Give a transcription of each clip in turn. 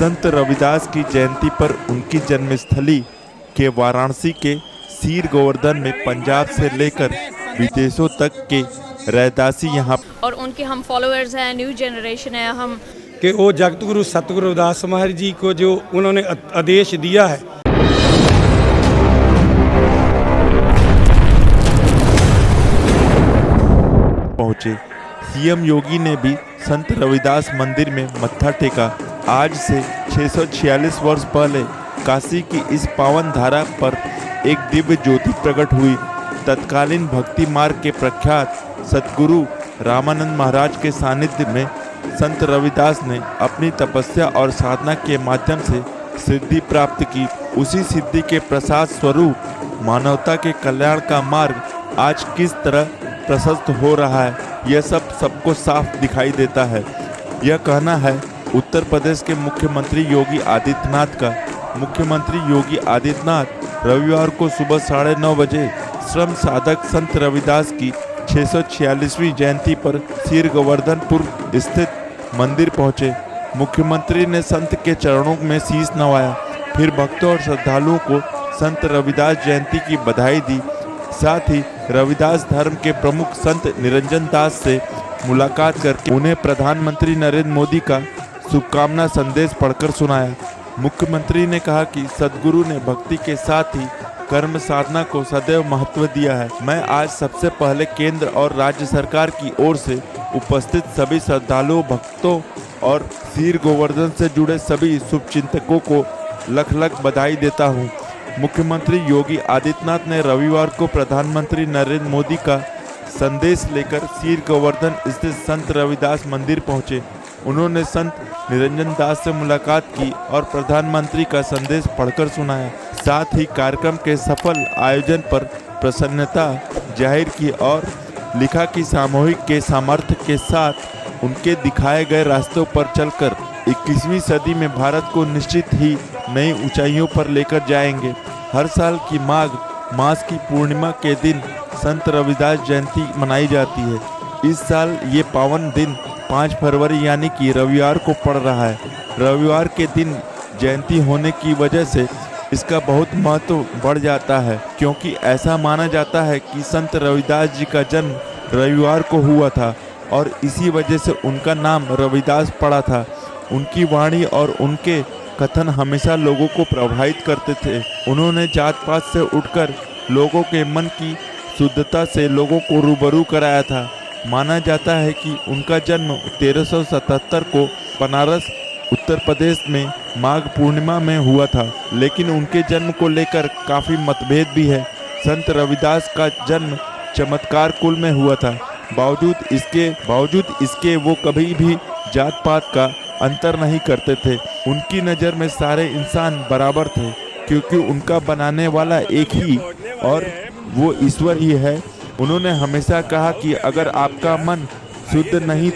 संत रविदास की जयंती पर उनकी जन्मस्थली के वाराणसी के सीर गोवर्धन में पंजाब से लेकर विदेशों तक के रैदासी यहाँ और उनके हम फॉलोअर्स हैं, न्यू जनरेशन है हम कि वो जगत गुरु सतगुरु रविदास महाराज जी को जो उन्होंने आदेश दिया है। पहुँचे। सीएम योगी ने भी संत रविदास मंदिर में मत्था टेका। आज से 646 वर्ष पहले काशी की इस पावन धारा पर एक दिव्य ज्योति प्रकट हुई। तत्कालीन भक्ति मार्ग के प्रख्यात सद्गुरु रामानंद महाराज के सानिध्य में संत रविदास ने अपनी तपस्या और साधना के माध्यम से सिद्धि प्राप्त की। उसी सिद्धि के प्रसाद स्वरूप मानवता के कल्याण का मार्ग आज किस तरह प्रशस्त हो रहा है, यह सबको साफ दिखाई देता है। यह कहना है उत्तर प्रदेश के मुख्यमंत्री योगी आदित्यनाथ का। मुख्यमंत्री योगी आदित्यनाथ रविवार को सुबह 9:30 बजे श्रम साधक संत रविदास की 646वीं जयंती पर सीर गोवर्धनपुर स्थित मंदिर पहुंचे। मुख्यमंत्री ने संत के चरणों में शीश नवाया, फिर भक्तों और श्रद्धालुओं को संत रविदास जयंती की बधाई दी। साथ ही रविदास धर्म के प्रमुख संत निरंजन दास से मुलाकात करके उन्हें प्रधानमंत्री नरेंद्र मोदी का शुभकामना संदेश पढ़कर सुनाया। मुख्यमंत्री ने कहा कि सद्गुरु ने भक्ति के साथ ही कर्म साधना को सदैव महत्व दिया है। मैं आज सबसे पहले केंद्र और राज्य सरकार की ओर से उपस्थित सभी श्रद्धालुओं, भक्तों और सीर गोवर्धन से जुड़े सभी शुभचिंतकों को लख लख बधाई देता हूँ। मुख्यमंत्री योगी आदित्यनाथ ने रविवार को प्रधानमंत्री नरेंद्र मोदी का संदेश लेकर सीर गोवर्धन स्थित संत रविदास मंदिर पहुँचे। उन्होंने संत निरंजन दास से मुलाकात की और प्रधानमंत्री का संदेश पढ़कर सुनाया। साथ ही कार्यक्रम के सफल आयोजन पर प्रसन्नता जाहिर की और लिखा कि सामूहिक के सामर्थ्य के साथ उनके दिखाए गए रास्तों पर चलकर 21वीं सदी में भारत को निश्चित ही नई ऊंचाइयों पर लेकर जाएंगे। हर साल की माघ मास की पूर्णिमा के दिन संत रविदास जयंती मनाई जाती है। इस साल ये पावन दिन 5 फरवरी यानी कि रविवार को पड़ रहा है। रविवार के दिन जयंती होने की वजह से इसका बहुत महत्व बढ़ जाता है, क्योंकि ऐसा माना जाता है कि संत रविदास जी का जन्म रविवार को हुआ था और इसी वजह से उनका नाम रविदास पड़ा था। उनकी वाणी और उनके कथन हमेशा लोगों को प्रभावित करते थे। उन्होंने जात पात से उठकर लोगों के मन की शुद्धता से लोगों को रूबरू कराया था। माना जाता है कि उनका जन्म 1377 को बनारस उत्तर प्रदेश में माघ पूर्णिमा में हुआ था, लेकिन उनके जन्म को लेकर काफ़ी मतभेद भी है। संत रविदास का जन्म चमत्कार कुल में हुआ था। बावजूद इसके वो कभी भी जात पात का अंतर नहीं करते थे। उनकी नज़र में सारे इंसान बराबर थे, क्योंकि उनका बनाने वाला एक ही और वो ईश्वर ही है। उन्होंने हमेशा कहा कि अगर आपका मन शुद्ध नहीं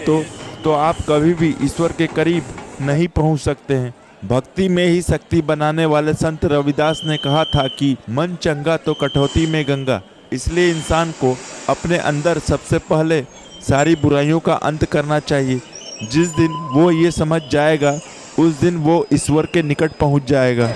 तो आप कभी भी ईश्वर के करीब नहीं पहुंच सकते हैं। भक्ति में ही शक्ति बनाने वाले संत रविदास ने कहा था कि मन चंगा तो कटौती में गंगा। इसलिए इंसान को अपने अंदर सबसे पहले सारी बुराइयों का अंत करना चाहिए। जिस दिन वो ये समझ जाएगा, उस दिन वो ईश्वर के निकट पहुंच जाएगा।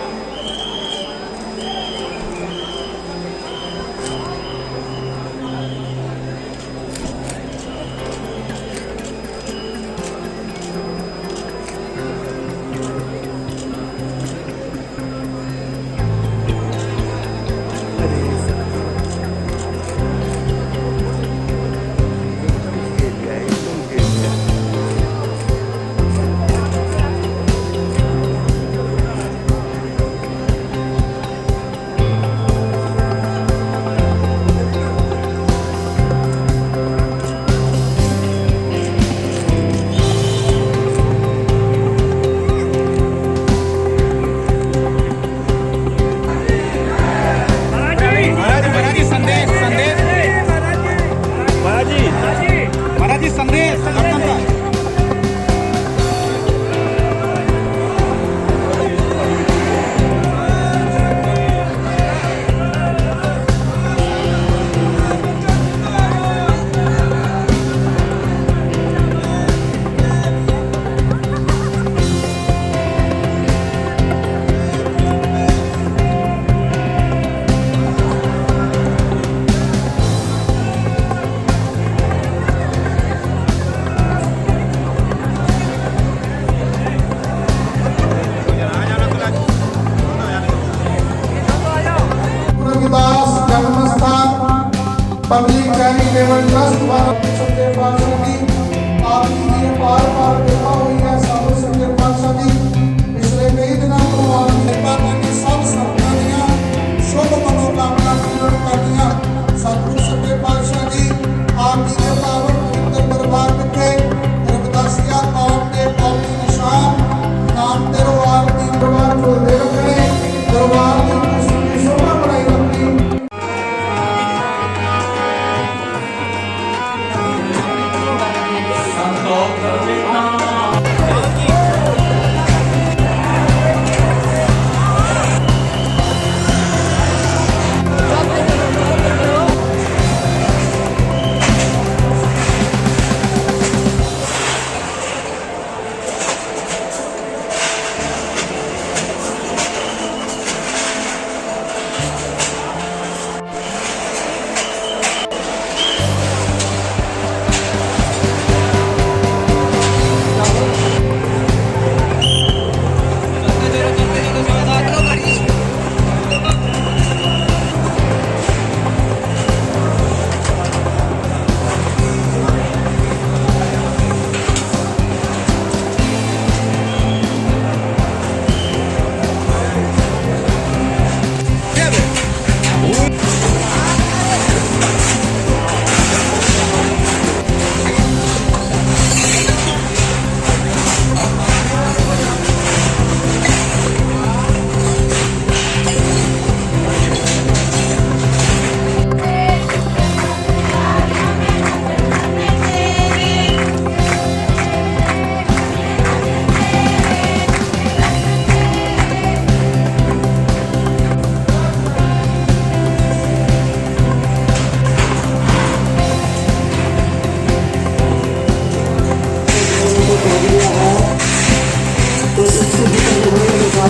को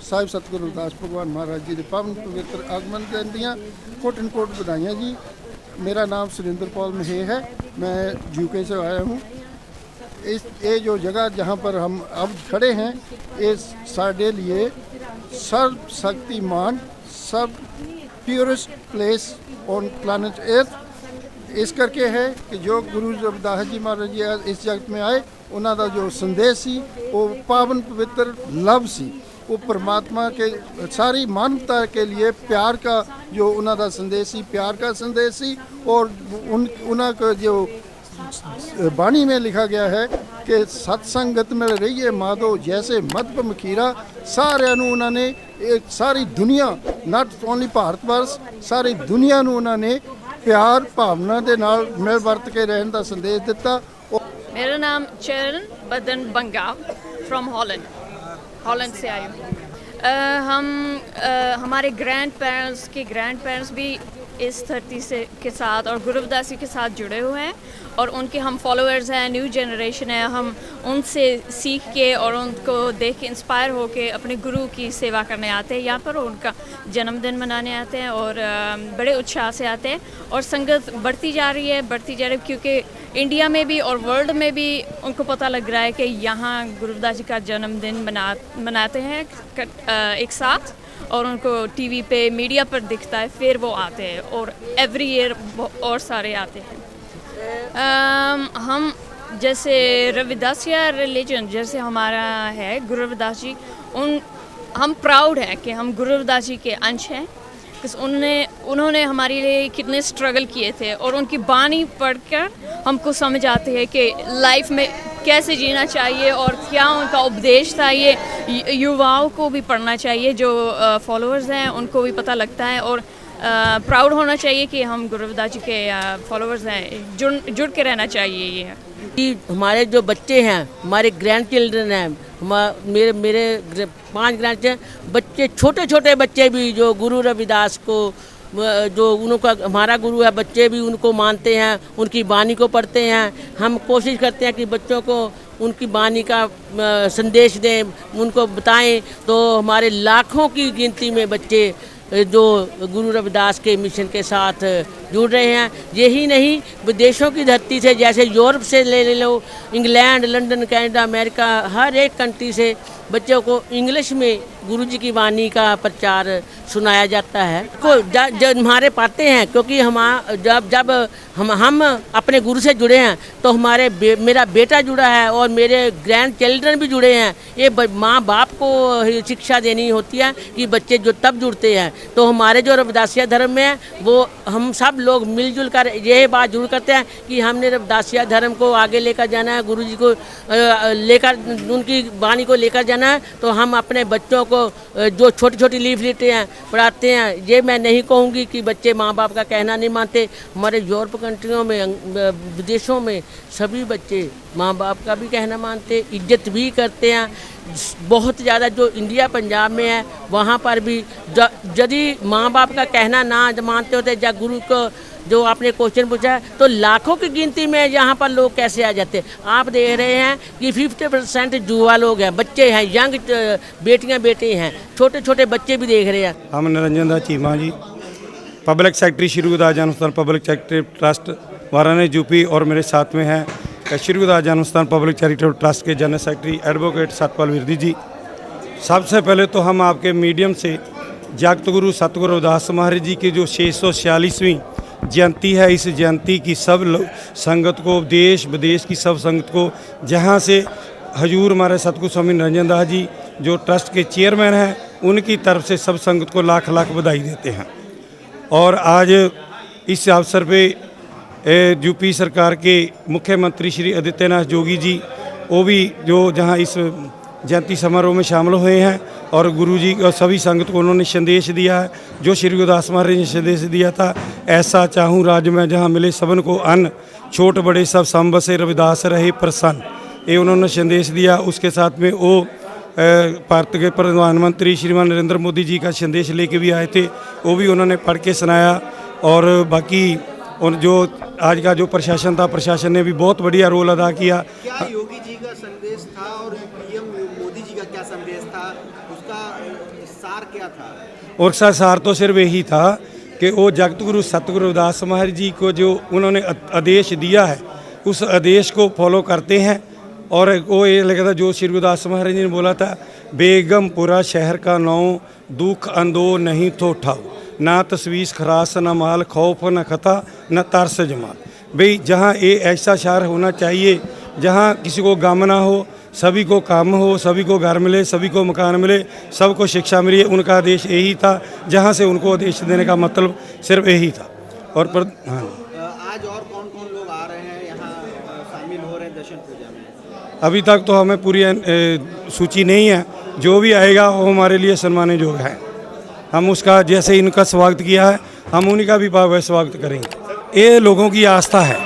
ਸਾਹਿਬ ਸਤਿਗੁਰੂ ਰਵਿਦਾਸ ਭਗਵਾਨ ਮਹਾਰਾਜ ਜੀ ਦੇ ਪਾਵਨ ਪਵਿੱਤਰ ਆਗਮਨ ਦਿਨ ਦੀਆਂ कोट बधाइयाँ जी। मेरा नाम सुरेंद्र पॉल महे है, मैं यूके से आया हूँ। ये जो जगह जहाँ पर हम अब खड़े हैं ये साढ़े लिए सर्वशक्तिमान सब प्योरेस्ट प्लेस ऑन प्लानट अर्थ इस करके है कि जो गुरु रविदास जी महाराज जी इस जगत में आए उन्हों का जो संदेश सी वो पावन पवित्र लव सी, वो परमात्मा के सारी मानवता के लिए प्यार का जो उन्होंने संदेश सी, प्यार का संदेश सी। और उनका जो बाणी में लिखा गया है कि सत्संगत में रहिए माधो जैसे मधुप मखीरा, सारे उन्होंने सारी दुनिया नॉट ओनली भारत वर्ष सारी दुनिया उन्होंने प्यार भावना के नाल मिल वर्त के रहने का संदेश दिता। मेरा नाम चरण बदन बंगा फ्रॉम हॉलैंड से आई हूँ। हमारे ग्रैंड पेरेंट्स भी इस धरती से के साथ और गुरु रविदास जी के साथ जुड़े हुए हैं और उनके हम फॉलोअर्स हैं, न्यू जनरेशन है। हम उनसे सीख के और उनको देख के इंस्पायर होके अपने गुरु की सेवा करने आते हैं यहाँ पर, उनका जन्मदिन मनाने आते हैं और बड़े उत्साह से आते हैं। और संगत बढ़ती जा रही है क्योंकि इंडिया में भी और वर्ल्ड में भी उनको पता लग रहा है कि यहाँ गुरु रविदास जी का जन्मदिन मनाते हैं एक साथ और उनको टीवी पे मीडिया पर दिखता है, फिर वो आते हैं और एवरी ईयर और सारे आते हैं। हम जैसे रविदासिया रिलीजन जैसे हमारा है गुरु रविदास जी, हम प्राउड हैं कि हम गुरु रविदास जी के अंश हैं। उन्होंने हमारे लिए कितने स्ट्रगल किए थे और उनकी बानी पढ़कर हमको समझ आते हैं कि लाइफ में कैसे जीना चाहिए और क्या उनका उपदेश था। ये युवाओं को भी पढ़ना चाहिए, जो फॉलोअर्स हैं उनको भी पता लगता है और प्राउड होना चाहिए कि हम गुरु रविदास जी के फॉलोअर्स हैं, जुड़ के रहना चाहिए। ये कि हमारे जो बच्चे हैं, हमारे ग्रैंड चिल्ड्रन हैं, मेरे 5 ग्रैंड बच्चे, छोटे छोटे बच्चे भी जो गुरु रविदास को जो उनका हमारा गुरु है, बच्चे भी उनको मानते हैं, उनकी बानी को पढ़ते हैं। हम कोशिश करते हैं कि बच्चों को उनकी बानी का संदेश दें, उनको बताएं। तो हमारे लाखों की गिनती में बच्चे जो गुरु रविदास के मिशन के साथ जुड़ रहे हैं। यही नहीं, विदेशों की धरती से जैसे यूरोप से ले लो, इंग्लैंड, लंदन, कनाडा, अमेरिका, हर एक कंट्री से बच्चों को इंग्लिश में गुरुजी की वाणी का प्रचार सुनाया जाता है। जब हमारे पाते हैं, क्योंकि जब हम अपने गुरु से जुड़े हैं तो मेरा बेटा जुड़ा है और मेरे ग्रैंड चिल्ड्रन भी जुड़े हैं। ये माँ बाप को शिक्षा देनी होती है कि बच्चे जो तब जुड़ते हैं। तो हमारे जो रविदासिया धर्म में है वो हम सब लोग मिलजुल कर यह बात जरूर करते हैं कि हमने रविदासिया धर्म को आगे लेकर जाना है, गुरुजी को लेकर उनकी वाणी को लेकर जाना है। तो हम अपने बच्चों को जो छोटी छोटी लीफलेटें हैं पढ़ाते हैं। ये मैं नहीं कहूँगी कि बच्चे माँ बाप का कहना नहीं मानते। हमारे यूरोप कंट्रियों में, विदेशों में सभी बच्चे माँ बाप का भी कहना मानते, इज्जत भी करते हैं बहुत ज़्यादा। जो इंडिया पंजाब में है वहाँ पर भी यदि माँ बाप का कहना ना मानते होते, या गुरु को जो आपने क्वेश्चन पूछा है, तो लाखों की गिनती में यहाँ पर लोग कैसे आ जाते हैं। आप देख रहे हैं कि 50% युवा लोग हैं, बच्चे हैं, यंग बेटियाँ बेटे हैं, छोटे छोटे बच्चे भी देख रहे हैं। हम Niranjan Das Cheema ji, public secretary Shri Gurudas Janam Sthan public charitable trust Varanasi UP, और मेरे साथ में हैं Shri Gurudas Janam Sthan public charitable trust के general secretary advocate Satpal Virdi ji. सबसे पहले तो हम आपके मीडियम से जगत गुरु सतगुरु रविदास महाराज जी की जो 646वीं जयंती है, इस जयंती की सब संगत को, देश विदेश की सब संगत को, जहाँ से हजूर हमारे सतगुरु स्वामी निरंजन दास जी जो ट्रस्ट के चेयरमैन हैं, उनकी तरफ से सब संगत को लाख लाख बधाई देते हैं। और आज इस अवसर पे यूपी सरकार के मुख्यमंत्री श्री आदित्यनाथ योगी जी वो भी जो जहाँ इस जयंती समारोह में शामिल हुए हैं और गुरुजी और सभी संगत को उन्होंने संदेश दिया है, जो श्री गुरुदास महाराज ने संदेश दिया था, ऐसा चाहूँ राज्य में जहाँ मिले सबन को अन्न, छोट बड़े सब संबसे रविदास रहे प्रसन्न। ये उन्होंने संदेश दिया। उसके साथ में वो भारत के प्रधानमंत्री श्रीमान नरेंद्र मोदी जी का संदेश लेके भी आए थे, वो भी उन्होंने पढ़ के सुनाया। और बाकी उन जो आज का जो प्रशासन था, प्रशासन ने भी बहुत बढ़िया रोल अदा किया। क्या योगी जी का संदेश था और पीएम मोदी जी का क्या संदेश था, उसका सार क्या था? और उसका सार तो सिर्फ यही था कि वो जगत गुरु सतगुरु रविदास महाराज जी को जो उन्होंने आदेश दिया है, उस आदेश को फॉलो करते हैं। और वो ये लगा था जो श्री रविदास महाराज जी ने बोला था, बेगमपुरा शहर का नाम दुख अंदो नहीं तो उठाओ, ना तस्वीस खरास न माल खौफ न खता न तरस जमाल। भाई जहाँ ये ऐसा शहर होना चाहिए जहाँ किसी को गम ना हो, सभी को काम हो, सभी को घर मिले, सभी को मकान मिले, सबको शिक्षा मिले। उनका आदेश यही था, जहाँ से उनको आदेश देने का मतलब सिर्फ यही था। और हाँ, आज और कौन कौन लोग आ रहे हैं यहाँ शामिल हो रहे हैं दर्शन पूजा में? अभी तक तो हमें पूरी सूची नहीं है, जो भी आएगा वो हमारे लिए सम्मानित योग है। हम उसका जैसे इनका स्वागत किया है, हम उन्हीं का भी भाव स्वागत करेंगे। ये लोगों की आस्था है,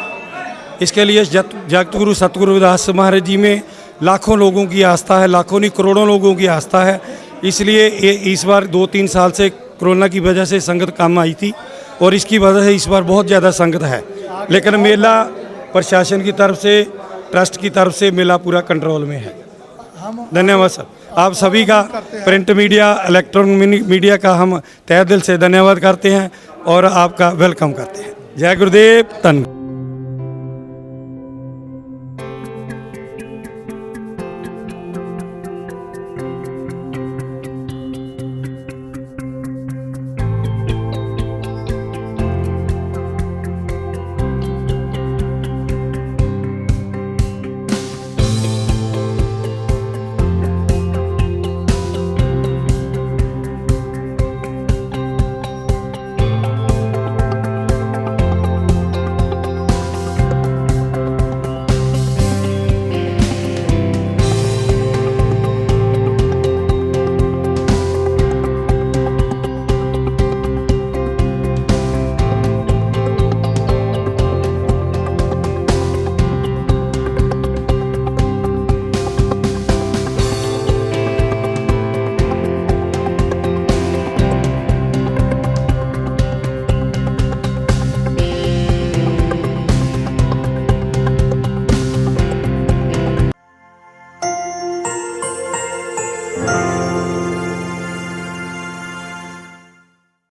इसके लिए जगत गुरु सतगुरु रविदास महाराज जी में लाखों लोगों की आस्था है, लाखों नहीं करोड़ों लोगों की आस्था है। इसलिए ये इस बार 2-3 साल से कोरोना की वजह से संगत कम आई थी और इसकी वजह से इस बार बहुत ज़्यादा संगत है। लेकिन मेला प्रशासन की तरफ से, ट्रस्ट की तरफ से मेला पूरा कंट्रोल में है। धन्यवाद सर, आप सभी का, प्रिंट मीडिया, इलेक्ट्रॉनिक मीडिया का हम तहे दिल से धन्यवाद करते हैं और आपका वेलकम करते हैं। जय गुरुदेव, धन।